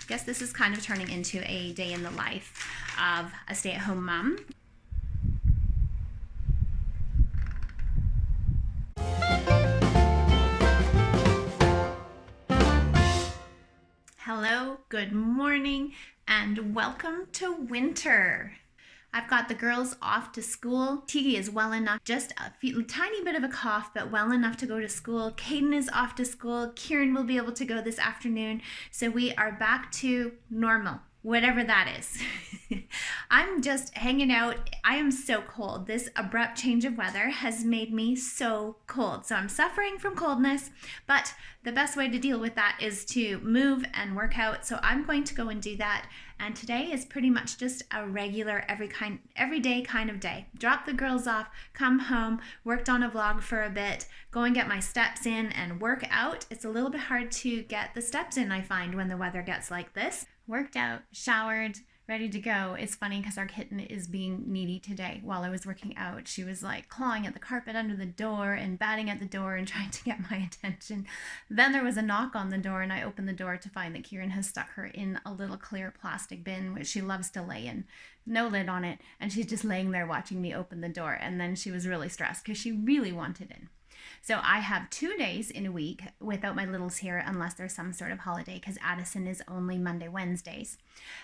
I guess this is kind of turning into a day in the life of a stay-at-home mom. Hello, good morning, and welcome to winter. I've got the girls off to school. Tiki is well enough, just a tiny bit of a cough, but well enough to go to school. Caden is off to school. Kieran will be able to go this afternoon. So we are back to normal, whatever that is. I'm just hanging out. I am so cold. This abrupt change of weather has made me so cold. So I'm suffering from coldness, but the best way to deal with that is to move and work out. So I'm going to go and do that. And today is pretty much just a regular everyday kind of day. Drop the girls off, come home, worked on a vlog for a bit, go and get my steps in and work out. It's a little bit hard to get the steps in, I find, when the weather gets like this. Worked out, showered, ready to go. It's funny because our kitten is being needy today. While I was working out, she was like clawing at the carpet under the door and batting at the door and trying to get my attention. Then there was a knock on the door and I opened the door to find that Kieran has stuck her in a little clear plastic bin, which she loves to lay in. No lid on it. And she's just laying there watching me open the door. And then she was really stressed because she really wanted in. So I have 2 days in a week without my littles here unless there's some sort of holiday, because Addison is only Monday, Wednesdays.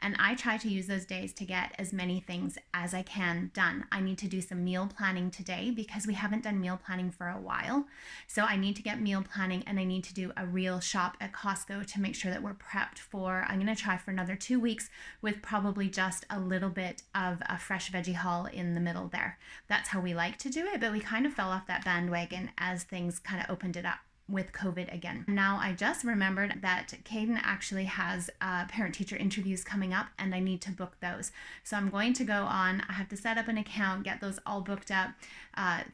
And I try to use those days to get as many things as I can done. I need to do some meal planning today because we haven't done meal planning for a while. So I need to get meal planning and I need to do a real shop at Costco to make sure that we're prepped for, I'm going to try for another 2 weeks with probably just a little bit of a fresh veggie haul in the middle there. That's how we like to do it, but we kind of fell off that bandwagon as things kind of opened it up with COVID again. Now I just remembered that Caden actually has parent-teacher interviews coming up and I need to book those. So I'm going to go on, I have to set up an account, get those all booked up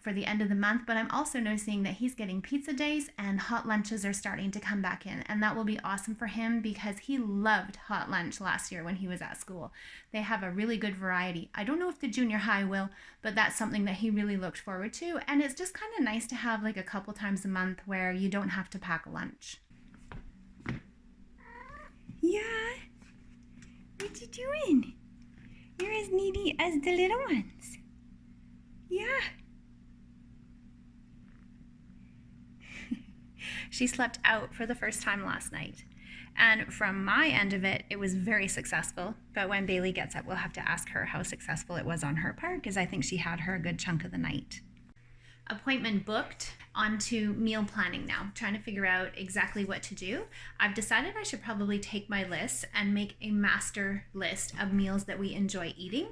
for the end of the month, but I'm also noticing that he's getting pizza days and hot lunches are starting to come back in, and that will be awesome for him because he loved hot lunch last year when he was at school. They have a really good variety. I don't know if the junior high will, but that's something that he really looked forward to, and it's just kind of nice to have like a couple times a month where you don't have to pack a lunch. Yeah? What you doing? You're as needy as the little ones. Yeah. She slept out for the first time last night. And from my end of it, it was very successful. But when Bailey gets up, we'll have to ask her how successful it was on her part, because I think she had her a good chunk of the night. Appointment booked. Onto meal planning now, trying to figure out exactly what to do. I've decided I should probably take my list and make a master list of meals that we enjoy eating.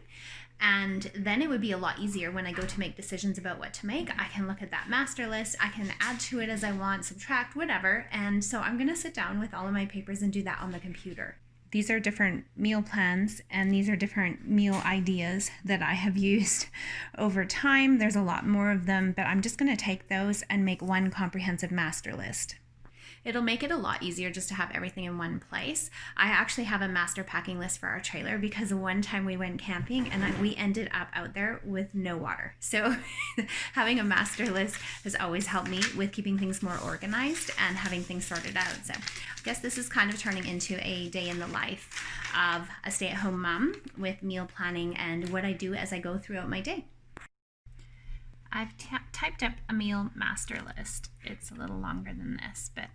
And then it would be a lot easier when I go to make decisions about what to make. I can look at that master list, I can add to it as I want, subtract, whatever. And so I'm gonna sit down with all of my papers and do that on the computer. These are different meal plans and these are different meal ideas that I have used over time. There's a lot more of them, but I'm just going to take those and make one comprehensive master list. It'll make it a lot easier just to have everything in one place. I actually have a master packing list for our trailer because one time we went camping and we ended up out there with no water. So having a master list has always helped me with keeping things more organized and having things sorted out. So I guess this is kind of turning into a day in the life of a stay-at-home mom with meal planning and what I do as I go throughout my day. I've typed up a meal master list. It's a little longer than this, but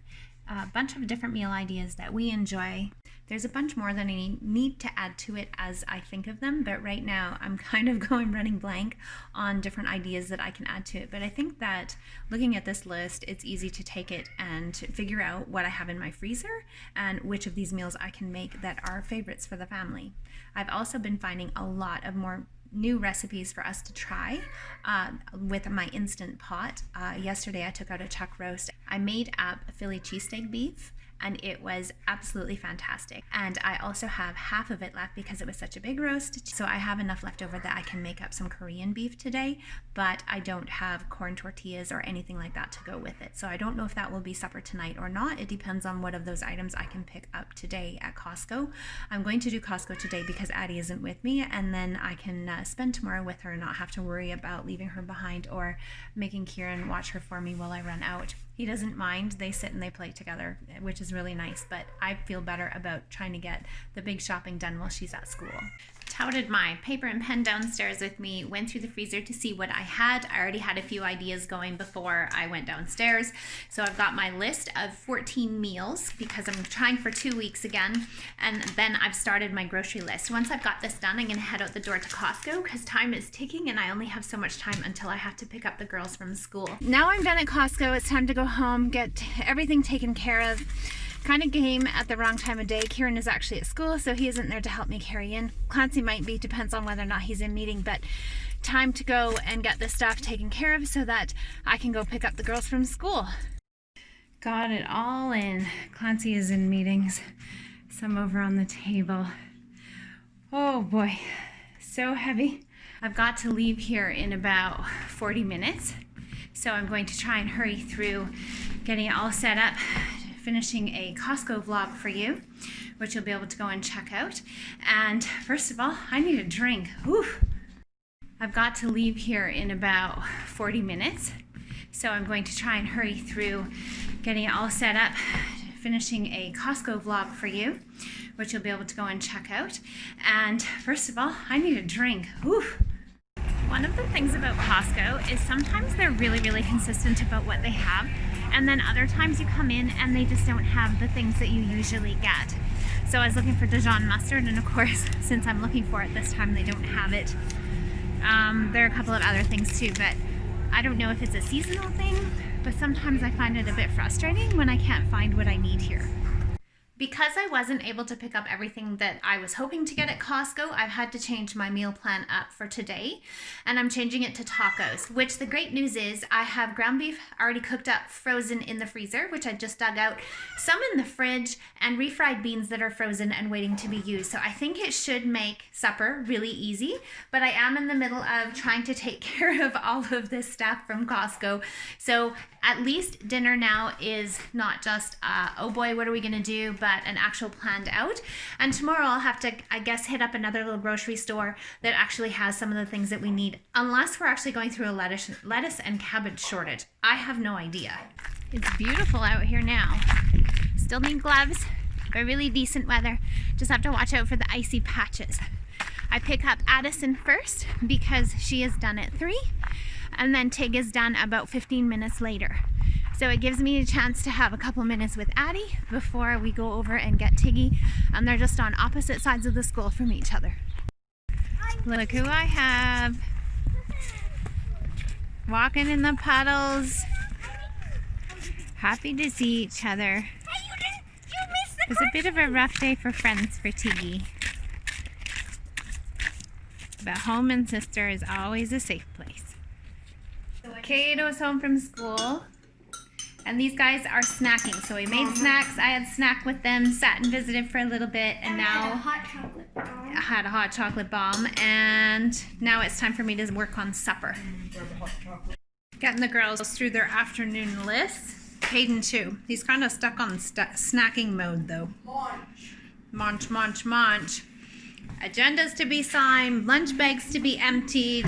a bunch of different meal ideas that we enjoy. There's a bunch more that I need to add to it as I think of them, but right now I'm kind of running blank on different ideas that I can add to it. But I think that looking at this list, it's easy to take it and figure out what I have in my freezer and which of these meals I can make that are favorites for the family. I've also been finding a lot of more new recipes for us to try with my Instant Pot. Yesterday I took out a chuck roast. I made up Philly cheesesteak beef and it was absolutely fantastic. And I also have half of it left because it was such a big roast. So I have enough left over that I can make up some Korean beef today, but I don't have corn tortillas or anything like that to go with it. So I don't know if that will be supper tonight or not. It depends on what of those items I can pick up today at Costco. I'm going to do Costco today because Addie isn't with me, and then I can spend tomorrow with her and not have to worry about leaving her behind or making Kieran watch her for me while I run out. He doesn't mind. They sit and they play together, which is really nice, but I feel better about trying to get the big shopping done while she's at school. Touted my paper and pen downstairs with me, went through the freezer to see what I had. I already had a few ideas going before I went downstairs. So I've got my list of 14 meals because I'm trying for 2 weeks again. And then I've started my grocery list. Once I've got this done, I'm gonna head out the door to Costco because time is ticking and I only have so much time until I have to pick up the girls from school. Now I'm done at Costco, it's time to go home, get everything taken care of. Kind of came at the wrong time of day. Kieran is actually at school, so he isn't there to help me carry in. Clancy might be, depends on whether or not he's in meeting, but time to go and get this stuff taken care of so that I can go pick up the girls from school. Got it all in. Clancy is in meetings. Some over on the table. Oh boy, so heavy. I've got to leave here in about 40 minutes, so I'm going to try and hurry through getting it all set up, finishing a Costco vlog for you, which you'll be able to go and check out. And first of all, I need a drink. Whew. I've got to leave here in about 40 minutes, so I'm going to try and hurry through getting it all set up, finishing a Costco vlog for you, which you'll be able to go and check out. And first of all, I need a drink. Whew. One of the things about Costco is sometimes they're really consistent about what they have, and then other times you come in and they just don't have the things that you usually get. So I was looking for Dijon mustard, and of course, since I'm looking for it this time, they don't have it. There are a couple of other things too, but I don't know if it's a seasonal thing, but sometimes I find it a bit frustrating when I can't find what I need here. Because I wasn't able to pick up everything that I was hoping to get at Costco, I've had to change my meal plan up for today, and I'm changing it to tacos, which the great news is I have ground beef already cooked up, frozen in the freezer, which I just dug out, some in the fridge, and refried beans that are frozen and waiting to be used. So I think it should make supper really easy, but I am in the middle of trying to take care of all of this stuff from Costco. So at least dinner now is not just, oh boy, what are we gonna do, but an actual planned out. And tomorrow I'll have to, I guess, hit up another little grocery store that actually has some of the things that we need, unless we're actually going through a lettuce and cabbage shortage. I have no idea. It's beautiful out here now. Still need gloves, but really decent weather. Just have to watch out for the icy patches. I pick up Addison first because she is done at 3, and then Tig is done about 15 minutes later. So it gives me a chance to have a couple minutes with Addie before we go over and get Tiggy, and they're just on opposite sides of the school from each other. Look who I have. Walking in the puddles. Happy to see each other. It was a bit of a rough day for friends for Tiggy. But home and sister is always a safe place. Kato's home from school. And these guys are snacking. So we made snacks. I had snack with them, sat and visited for a little bit, and now I had a hot chocolate bomb. And now it's time for me to work on supper. Getting the girls through their afternoon lists. Hayden too. He's kind of stuck on snacking mode though. Munch, munch, munch. Agendas to be signed, lunch bags to be emptied.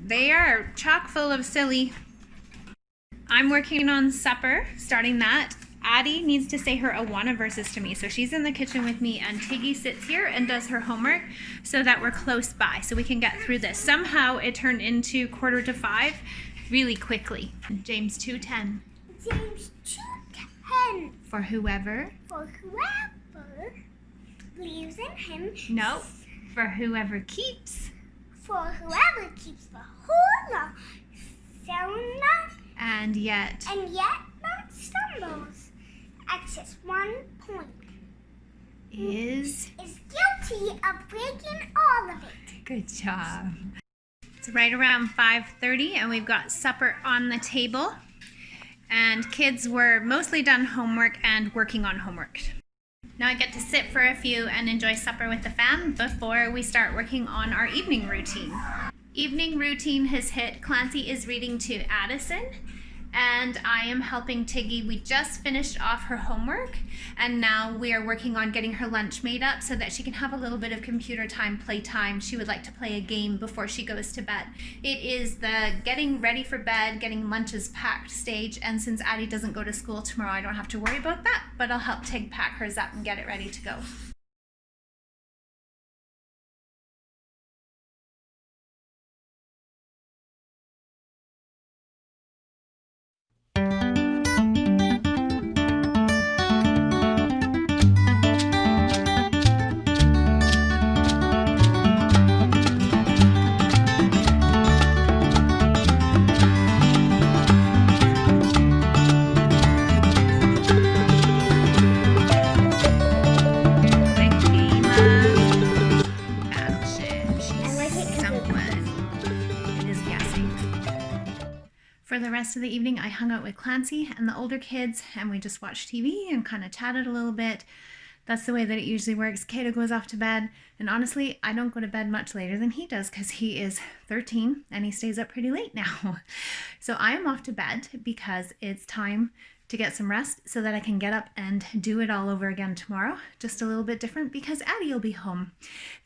They are chock full of silly. I'm working on supper, starting that. Addie needs to say her Awana verses to me, so she's in the kitchen with me, and Tiggy sits here and does her homework so that we're close by, so we can get through this. Somehow it turned into 4:45 really quickly. James 2:10. James 2:10. For whoever believes in him. No, for whoever keeps. For whoever keeps the whole law, shall not and yet not stumbles. Access 1 point. Is guilty of breaking all of it. Good job. It's right around 5:30 and we've got supper on the table. And kids were mostly done homework and working on homework. Now I get to sit for a few and enjoy supper with the fam before we start working on our evening routine. Evening routine has hit. Clancy is reading to Addison, and I am helping Tiggy. We just finished off her homework, and now we are working on getting her lunch made up so that she can have a little bit of computer time, playtime. She would like to play a game before she goes to bed. It is the getting ready for bed, getting lunches packed stage, and since Addie doesn't go to school tomorrow, I don't have to worry about that, but I'll help Tig pack hers up and get it ready to go. For the rest of the evening, I hung out with Clancy and the older kids, and we just watched TV and kind of chatted a little bit. That's the way that it usually works. Kato goes off to bed, and honestly, I don't go to bed much later than he does because he is 13 and he stays up pretty late now. So I am off to bed because it's time to get some rest so that I can get up and do it all over again tomorrow. Just a little bit different because Addie will be home.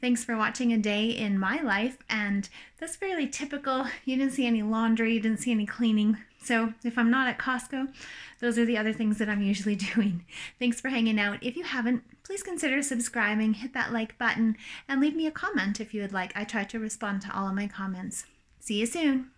Thanks for watching a day in my life, and that's fairly typical. You didn't see any laundry, you didn't see any cleaning. So if I'm not at Costco, those are the other things that I'm usually doing. Thanks for hanging out. If you haven't, please consider subscribing, hit that like button, and leave me a comment if you would like. I try to respond to all of my comments. See you soon.